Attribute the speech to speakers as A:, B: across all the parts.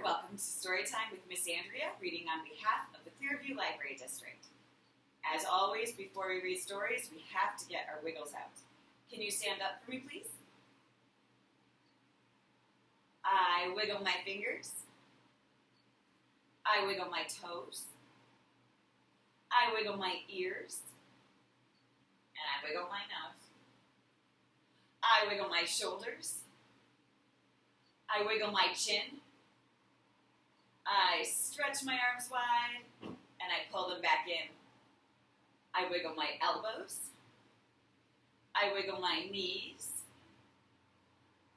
A: welcome to Storytime with Miss Andrea, reading on behalf of the Clearview Library District. As always, before we read stories, we have to get our wiggles out. Can you stand up for me, please? I wiggle my fingers. I wiggle my toes. I wiggle my ears. And I wiggle my nose. I wiggle my shoulders. I wiggle my chin. I stretch my arms wide, and I pull them back in. I wiggle my elbows. I wiggle my knees.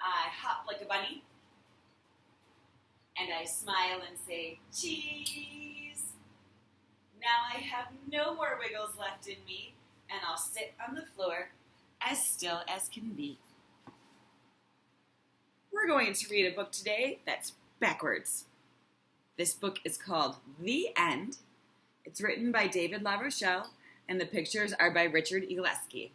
A: I hop like a bunny. And I smile and say, cheese. Now I have no more wiggles left in me, and I'll sit on the floor as still as can be. We're going to read a book today that's backwards. This book is called The End. It's written by David LaRochelle, and the pictures are by Richard Egielski.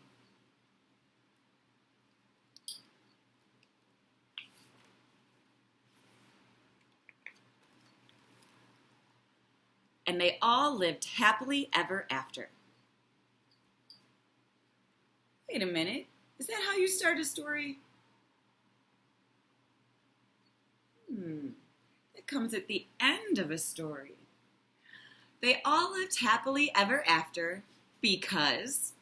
A: And they all lived happily ever after. Wait a minute. Is that how you start a story? It comes at the end of a story. They all lived happily ever after because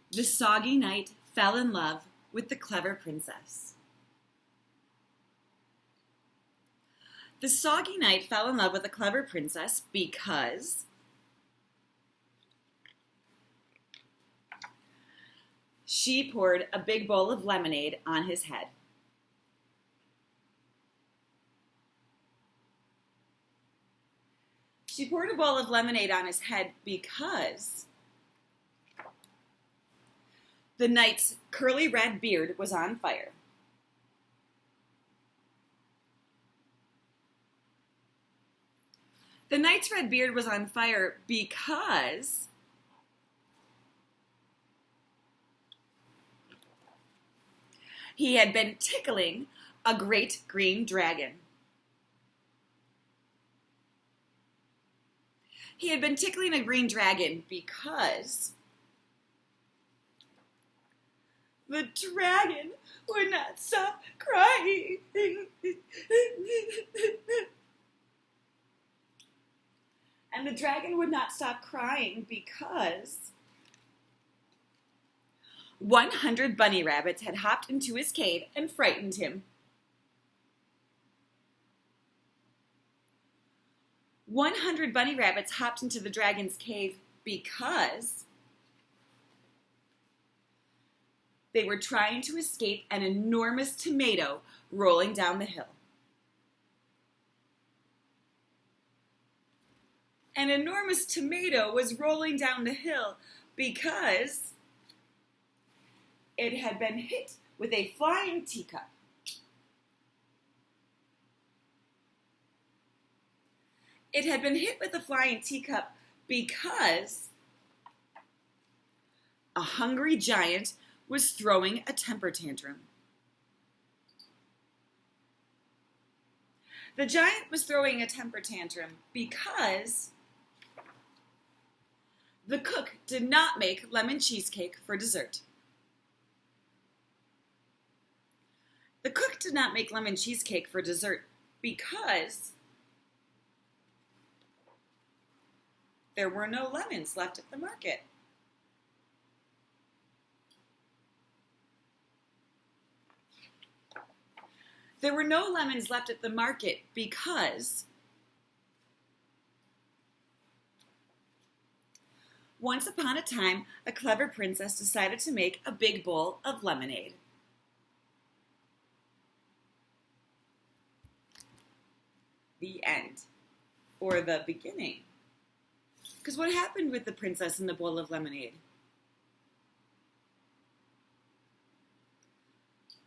A: the soggy knight fell in love with the clever princess. The soggy knight fell in love with the clever princess because she poured a big bowl of lemonade on his head. She poured a bowl of lemonade on his head because the knight's curly red beard was on fire. The knight's red beard was on fire because he had been tickling a great green dragon. He had been tickling a green dragon because the dragon would not stop crying. And the dragon would not stop crying because 100 bunny rabbits had hopped into his cave and frightened him. 100 bunny rabbits hopped into the dragon's cave because they were trying to escape an enormous tomato rolling down the hill. An enormous tomato was rolling down the hill because it had been hit with a flying teacup. It had been hit with a flying teacup because a hungry giant was throwing a temper tantrum. The giant was throwing a temper tantrum because the cook did not make lemon cheesecake for dessert. The cook did not make lemon cheesecake for dessert because there were no lemons left at the market. There were no lemons left at the market because once upon a time, a clever princess decided to make a big bowl of lemonade. The end, or the beginning. Because what happened with the princess and the bowl of lemonade?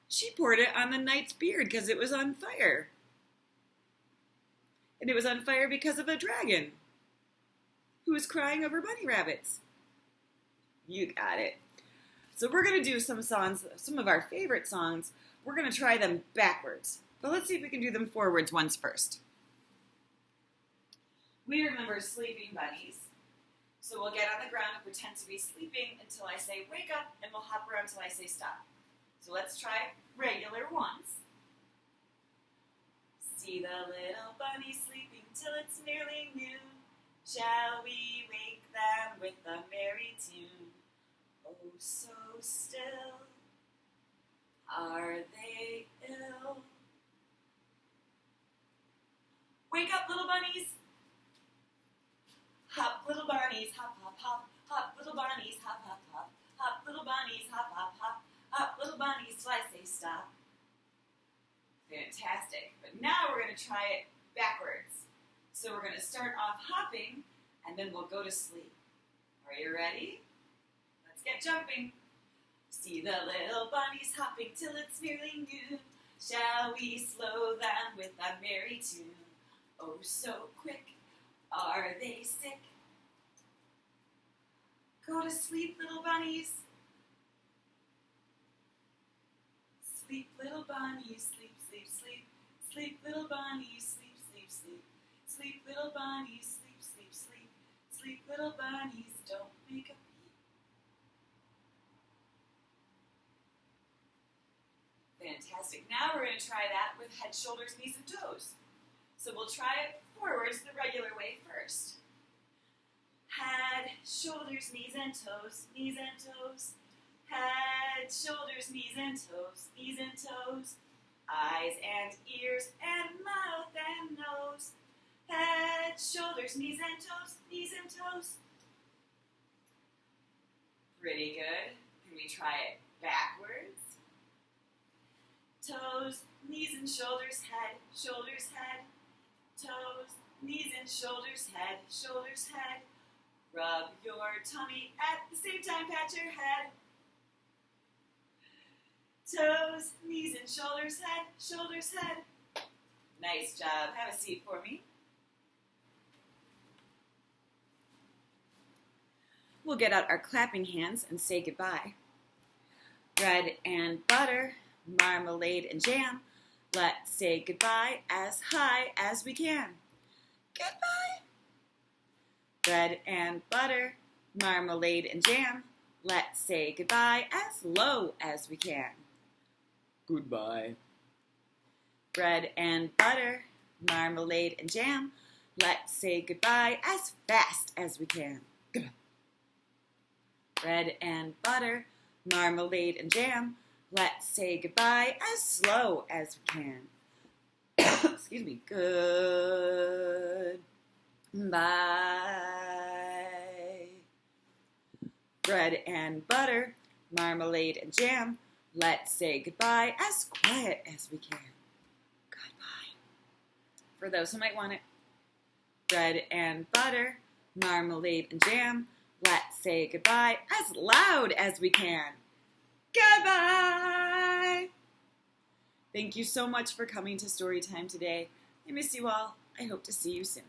A: She poured it on the knight's beard because it was on fire. And it was on fire because of a dragon who was crying over bunny rabbits. You got it. So we're going to do some songs, some of our favorite songs we're going to try them backwards. But let's see if we can do them forwards once first. We remember sleeping bunnies. So we'll get on the ground and pretend to be sleeping until I say wake up, and we'll hop around until I say stop. So let's try regular ones. See the little bunny sleeping till it's nearly noon. Shall we wake them with a merry tune? Oh, so still are they ill. Wake up, little bunnies. Hop, little bunnies, hop, hop, hop. Hop, little bunnies, hop, hop, hop. Hop, little bunnies, hop, hop, hop. Hop, little bunnies, till I say stop. Fantastic. But now we're going to try it backwards. So we're going to start off hopping, and then we'll go to sleep. Are you ready? Let's get jumping. See the little bunnies hopping till it's nearly noon. Shall we slow them with a merry tune? Oh, so quick. Are they sick? Go to sleep, little bunnies. Sleep, little bunnies, sleep, sleep, sleep. Sleep, little bunnies, sleep, sleep, sleep. Sleep, little bunnies, sleep, sleep, sleep. Sleep, little bunnies, don't make a peep. Fantastic. Now we're going to try that with head, shoulders, knees, and toes. So we'll try it forwards the regular way first. Head, shoulders, knees, and toes, knees and toes. Head, shoulders, knees, and toes, knees and toes. Eyes and ears and mouth and nose. Head, shoulders, knees, and toes, knees and toes. Pretty good. Can we try it backwards? Toes, knees and shoulders, head, toes, knees and shoulders, head, rub your tummy at the same time, pat your head. Toes, knees and shoulders, head. Nice job. Have a seat for me. We'll get out our clapping hands and say goodbye. Bread and butter, marmalade and jam. Let's say goodbye as high as we can. Goodbye. Bread and butter, marmalade and jam. Let's say goodbye as low as we can. Goodbye. Bread and butter, marmalade and jam. Let's say goodbye as fast as we can. Goodbye. Bread and butter, marmalade and jam. Let's say goodbye as slow as we can. Excuse me. Goodbye. Bread and butter, marmalade and jam. Let's say goodbye as quiet as we can. Goodbye. For those who might want it. Bread and butter, marmalade and jam. Let's say goodbye as loud as we can. Goodbye! Thank you so much for coming to Storytime today. I miss you all. I hope to see you soon.